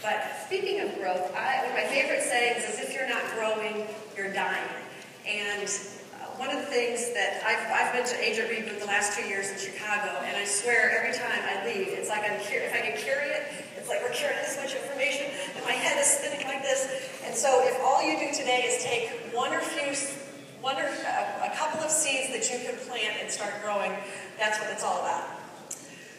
But speaking of growth, one of my favorite sayings is, if you're not growing, you're dying. And one of the things that I've been to Agent Reboot the last 2 years in Chicago, and I swear every time I leave, it's like if I can carry it, it's like we're carrying this much information, and my head is spinning like this. And so if all you do today is take a couple of seeds that you can plant and start growing, that's what it's all about.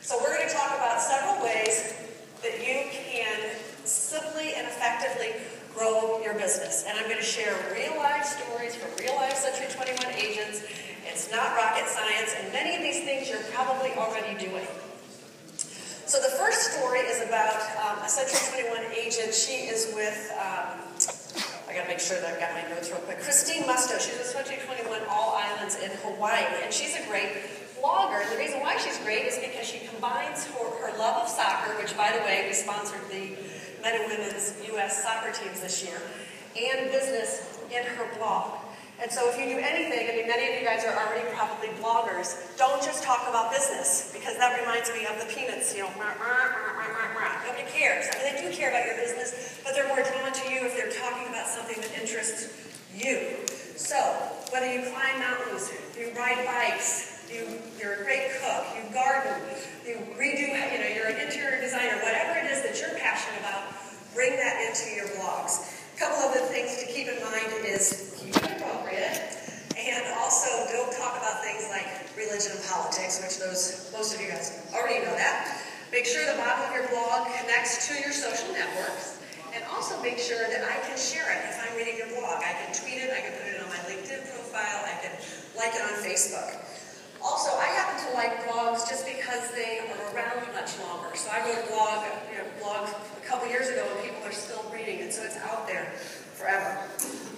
So we're going to talk about several ways that you can simply and effectively grow your business. And I'm going to share real-life stories from real-life Century 21 agents. It's not rocket science, and many of these things you're probably already doing. So the first story is about a Century 21 agent. She is with, I got to make sure that I've got my notes real quick, Christine Musto. She's with Century 21 All Islands in Hawaii, and she's a great blogger. And the reason why she's great is because she combines her love of soccer, which, by the way, we sponsored the men and women's U.S. soccer teams this year, and business in her blog. And so if you do anything, I mean, many of you guys are already probably bloggers, don't just talk about business, because that reminds me of the Peanuts, you know, nobody cares. I mean, they do care about your business, but they're more drawn to you if they're talking about something that interests you. So, whether you climb mountains, you ride bikes, you're a great cook, you garden, you redo, you know, you're an interior designer, whatever it is that you're passionate about, bring that into your blogs. A couple of the things to keep in mind is keep it appropriate, and also don't talk about things like religion and politics, which most of you guys already know that. Make sure the bottom of your blog connects to your social networks, and also make sure that I can share it if I'm reading your blog. I can tweet it, I can put it on my LinkedIn profile, I can like it on Facebook. Also, I happen to like blogs just because they are around much longer. So I wrote a blog a couple years ago, and people are still reading it, so it's out there forever.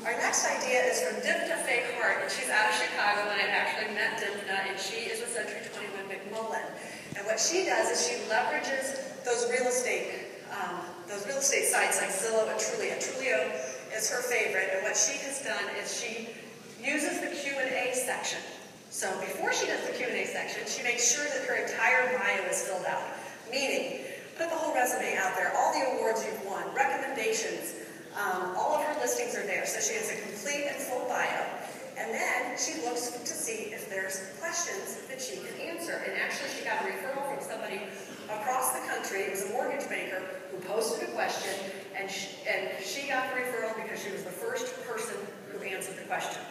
Our next idea is from Dimna Faye Hart, and she's out of Chicago, and I've actually met Dimna, and she is with Century 21 McMullen. And what she does is she leverages those real estate sites like Zillow and Trulia. Trulia is her favorite, and what she has done is she uses the Q&A section. So before she does the Q&A section, she makes sure that her entire bio is filled out. Meaning, put the whole resume out there, all the awards you've won, recommendations, all of her listings are there. So she has a complete and full bio. And then she looks to see if there's questions that she can answer. And actually, she got a referral from somebody across the country. It was a mortgage banker who posted a question, and she got the referral because she was the first person who answered the question.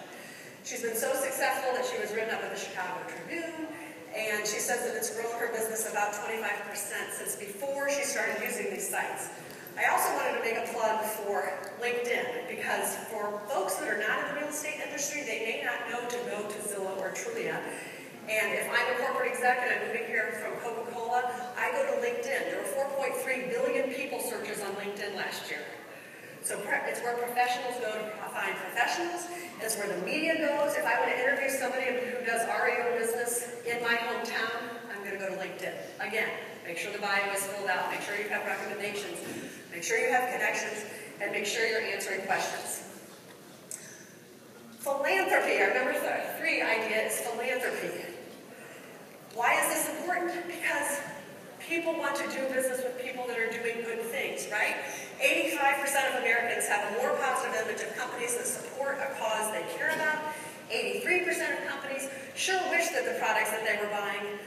She's been so successful that she was written up in the Chicago Tribune, and she says that it's grown her business about 25% since before she started using these sites. I also wanted to make a plug for LinkedIn, because for folks that are not in the real estate industry, they may not know to go to Zillow or Trulia. And if I'm a corporate exec and I'm moving here from Coca-Cola, I go to LinkedIn. There were 4.3 billion people searches on LinkedIn last year. So it's where professionals go to find professionals. It's where the media goes. If I want to interview somebody who does REO business in my hometown, I'm going to go to LinkedIn. Again, make sure the bio is filled out. Make sure you have recommendations. Make sure you have connections. And make sure you're answering questions. Philanthropy. Our number 3 idea is philanthropy. Why is this important? Because people want to do business with people that are doing good things, right? 85% of Americans have a more positive image of companies that support a cause they care about. 83% of companies sure wish that the products that they were buying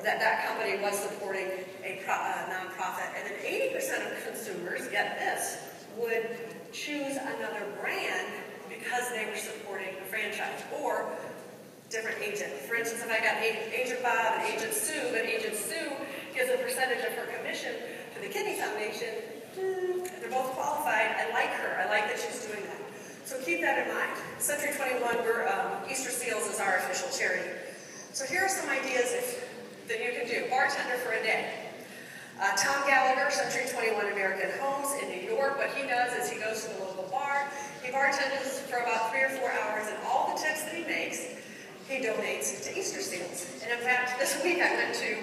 that company was supporting a nonprofit. And then 80% of consumers, get this, would choose another brand because they were supporting a franchise or different agent. For instance, if I got Agent Bob and Agent Sue, and Agent Sue gives a percentage of her commission to the Kidney Foundation, they're both qualified. I like her. I like that she's doing that. So keep that in mind. Century 21, Easter Seals is our official charity. So here are some ideas that you can do. Bartender for a day. Tom Gallagher, Century 21 American Homes in New York, what he does is he goes to the local bar, he bartends for about 3 or 4 hours, and all the tips that he makes, he donates to Easter Seals. And in fact, this week I went to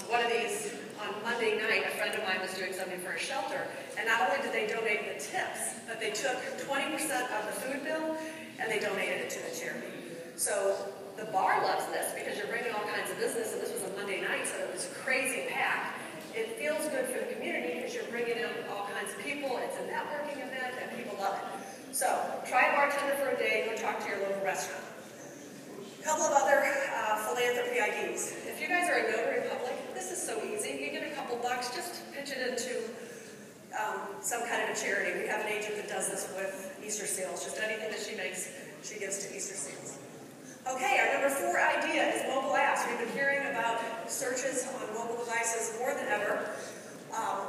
one of these on Monday night. A friend of mine was doing something for a shelter, and not only did they donate the tips, but they took 20% of the food bill and they donated it to the charity. So the bar loves this because you're bringing all kinds of business, and this was a Monday night, so it was crazy packed. It feels good for the community because you're bringing in all kinds of people. It's a networking event and people love it. So try a bartender for a day, go talk to your local restaurant. A couple of other philanthropy ideas. If you guys are a notary public, this is so easy. You get a couple bucks, just pitch it into some kind of a charity. We have an agent that does this with Easter sales. Just anything that she makes, she gives to Easter sales. Okay, our number 4 idea is mobile apps. We've been hearing about searches on mobile devices more than ever.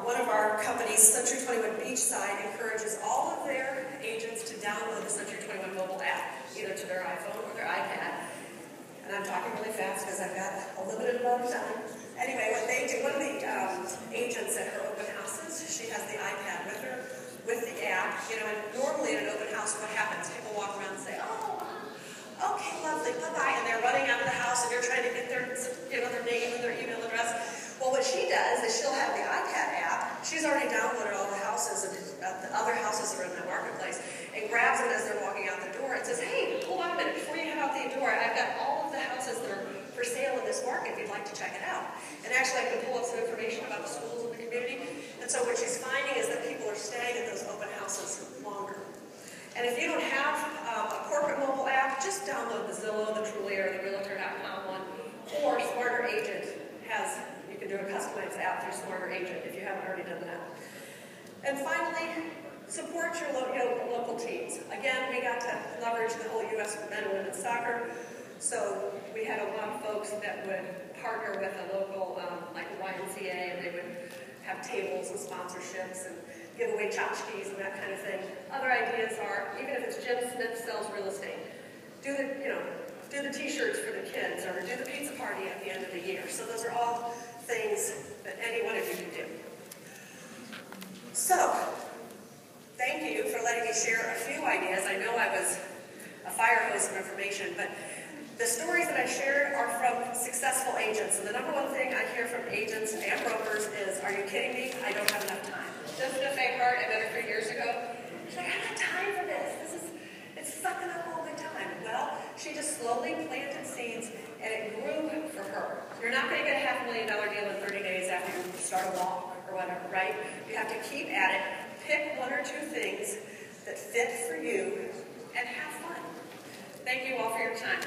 One of our companies, Century 21 Beachside, encourages all of their agents to download the Century 21 mobile app, either to their iPhone or their iPad. And I'm talking really fast because I've got a limited amount of time. Anyway, what they do, one of the agents at her open houses, she has the iPad with her, with the app. You know, and normally at an open house, what happens? People walk around and say, "Oh, okay, lovely, bye-bye," and they're running out of the house and you're trying to get their, their name and their email address. Well, what she does is she'll have the iPad app. She's already downloaded all the houses and the other houses that are in the marketplace and grabs them as they're walking out the door and says, "Hey, hold on a minute, before you head out the door, I've got all of the houses that are for sale in this market if you'd like to check it out." And actually I can pull up some information about the schools in the community. And so what she's finding is that people are staying at those open houses longer. And if you don't have a corporate mobile app, just download the Zillow, the Trulia, or the Realtor.com one, or Smarter Agent has, you can do a customized app through Smarter Agent if you haven't already done that. And finally, support your local teams. Again, we got to leverage the whole U.S. men and women's soccer, so we had a lot of folks that would partner with a local, like YMCA, and they would have tables and sponsorships and give away tchotchkes and that kind of thing. Other ideas are, even if it's Jim Smith sells real estate, do the t-shirts for the kids or do the pizza party at the end of the year. So those are all things that any one of you can do. So, thank you for letting me share a few ideas. I know I was a fire hose of information, but the stories that I shared are from successful agents. And the number one thing I hear from agents and brokers is, "Are you kidding me? I don't have enough time." Jessica Fahart, I met her 3 years ago. She's like, "I don't have time for this. It's sucking up all my time." Well, she just slowly planted seeds and it grew for her. You're not going to get a $500,000 deal in 30 days after you start a walk or whatever, right? You have to keep at it. Pick 1 or 2 things that fit for you and have fun. Thank you all for your time.